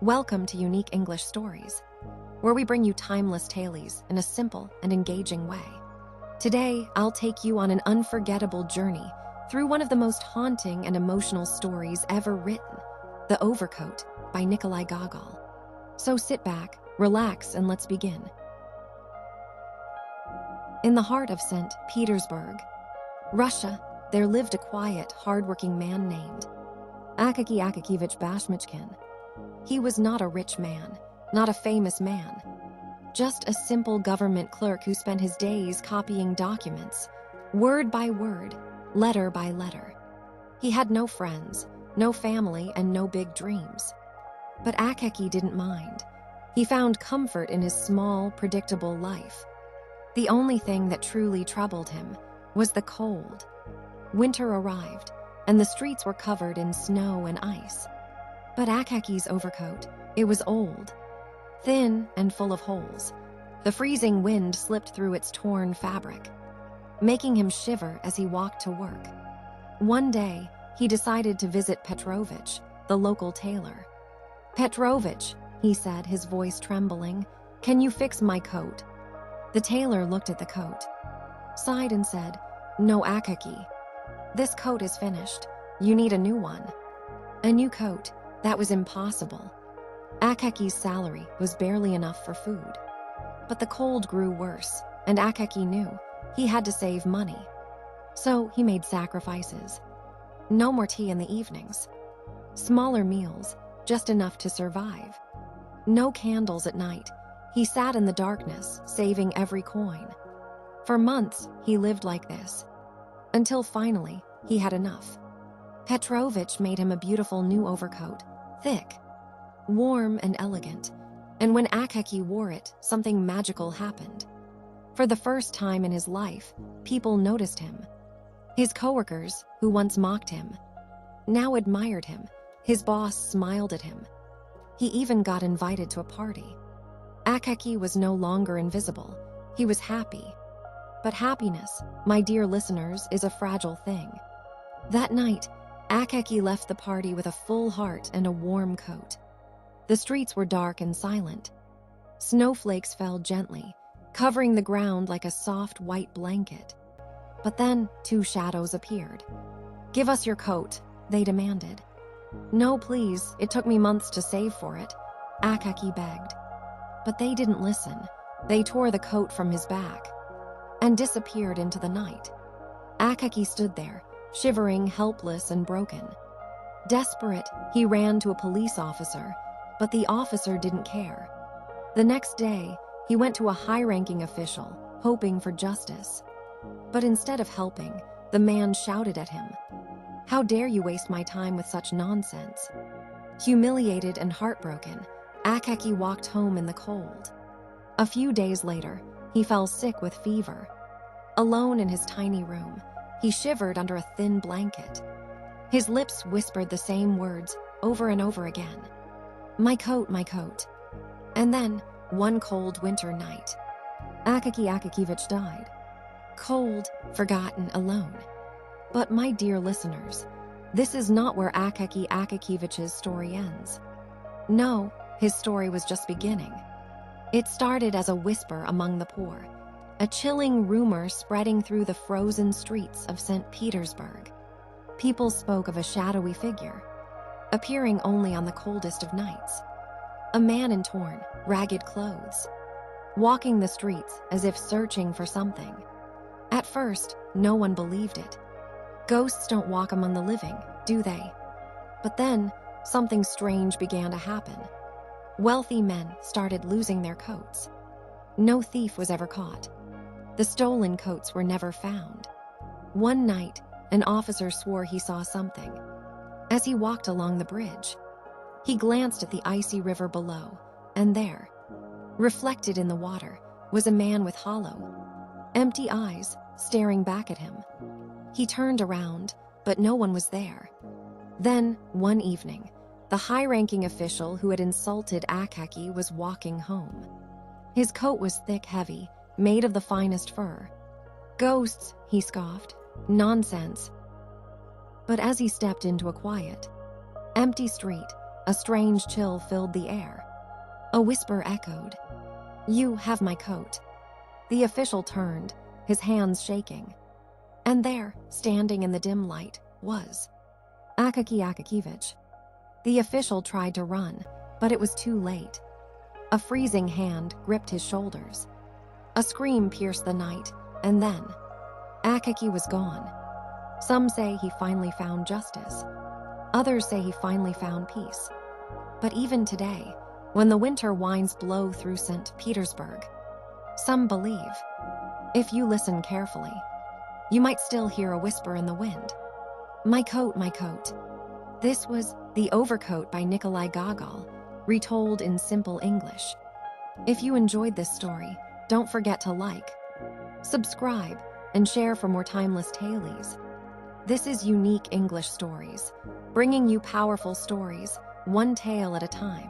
Welcome to Unique English Stories, where we bring you timeless tales in a simple and engaging way. Today, I'll take you on an unforgettable journey through one of the most haunting and emotional stories ever written, The Overcoat by Nikolai Gogol. So sit back, relax, and let's begin. In the heart of St. Petersburg, Russia, there lived a quiet, hardworking man named Akaky 𝗖𝗄𝗏𝗃. He was not a rich man, not a famous man, just a simple government clerk who spent his days copying documents, word by word, letter by letter. He had no friends, no family, and no big dreams. But Akaky didn't mind. He found comfort in his small, predictable life. The only thing that truly troubled him was the cold. Winter arrived, and the streets were covered in snow and ice. But Akaky's overcoat, it was old, thin and full of holes. The freezing wind slipped through its torn fabric, making him shiver as he walked to work. One day, he decided to visit Petrovich, the local tailor. "Petrovich," he said, his voice trembling, "can you fix my coat?" The tailor looked at the coat, sighed and said, "No, Akaky. This coat is finished. You need a new one." A new coat? That was impossible. Akaky's salary was barely enough for food. But the cold grew worse, and Akaky knew he had to save money. So he made sacrifices. No more tea in the evenings. Smaller meals, just enough to survive. No candles at night. He sat in the darkness, saving every coin. For months, he lived like this, until finally, he had enough. Petrovich made him a beautiful new overcoat, thick, warm, and elegant. And when Akaky wore it, something magical happened. For the first time in his life, people noticed him. His coworkers, who once mocked him, now admired him. His boss smiled at him. He even got invited to a party. Akaky was no longer invisible. He was happy. But happiness, my dear listeners, is a fragile thing. That night, Akaky left the party with a full heart and a warm coat. The streets were dark and silent. Snowflakes fell gently, covering the ground like a soft white blanket. But then, two shadows appeared. "Give us your coat," they demanded. "No, please, it took me months to save for it," Akaky begged. But they didn't listen. They tore the coat from his back and disappeared into the night. Akaky stood there, shivering, helpless, and broken. Desperate, he ran to a police officer, but the officer didn't care. The next day, he went to a high-ranking official, hoping for justice. But instead of helping, the man shouted at him, "How dare you waste my time with such nonsense?" Humiliated and heartbroken, Akaky walked home in the cold. A few days later, he fell sick with fever. Alone in his tiny room, he shivered under a thin blanket. His lips whispered the same words over and over again. "My coat, my coat." And then, one cold winter night, Akaky 𝗖𝗄𝗏𝗃 died. Cold, forgotten, alone. But my dear listeners, this is not where Akaky 𝗖𝗄𝗏𝗃's story ends. No, his story was just beginning. It started as a whisper among the poor, a chilling rumor spreading through the frozen streets of St. Petersburg. People spoke of a shadowy figure, appearing only on the coldest of nights. A man in torn, ragged clothes, walking the streets as if searching for something. At first, no one believed it. Ghosts don't walk among the living, do they? But then, something strange began to happen. Wealthy men started losing their coats. No thief was ever caught. The stolen coats were never found. One night, an officer swore he saw something. As he walked along the bridge, he glanced at the icy river below, and there, reflected in the water, was a man with hollow, empty eyes staring back at him. He turned around, but no one was there. Then, one evening, the high-ranking official who had insulted Akaky was walking home. His coat was thick, heavy, made of the finest fur. "Ghosts," he scoffed. "Nonsense." But as he stepped into a quiet, empty street, A strange chill filled the air. A whisper echoed, "You have my coat." The official turned, his hands shaking. And there, standing in the dim light, was Akaky Akakievich. The official tried to run, but it was too late. A freezing hand gripped his shoulders. A scream pierced the night, and then Akaky was gone. Some say he finally found justice. Others say he finally found peace. But even today, when the winter winds blow through St. Petersburg, some believe, if you listen carefully, you might still hear a whisper in the wind. My coat, my coat. This was The Overcoat by Nikolai Gogol, retold in simple English. If you enjoyed this story, don't forget to like, subscribe, and share for more timeless tales. This is Unique English Stories, bringing you powerful stories, one tale at a time.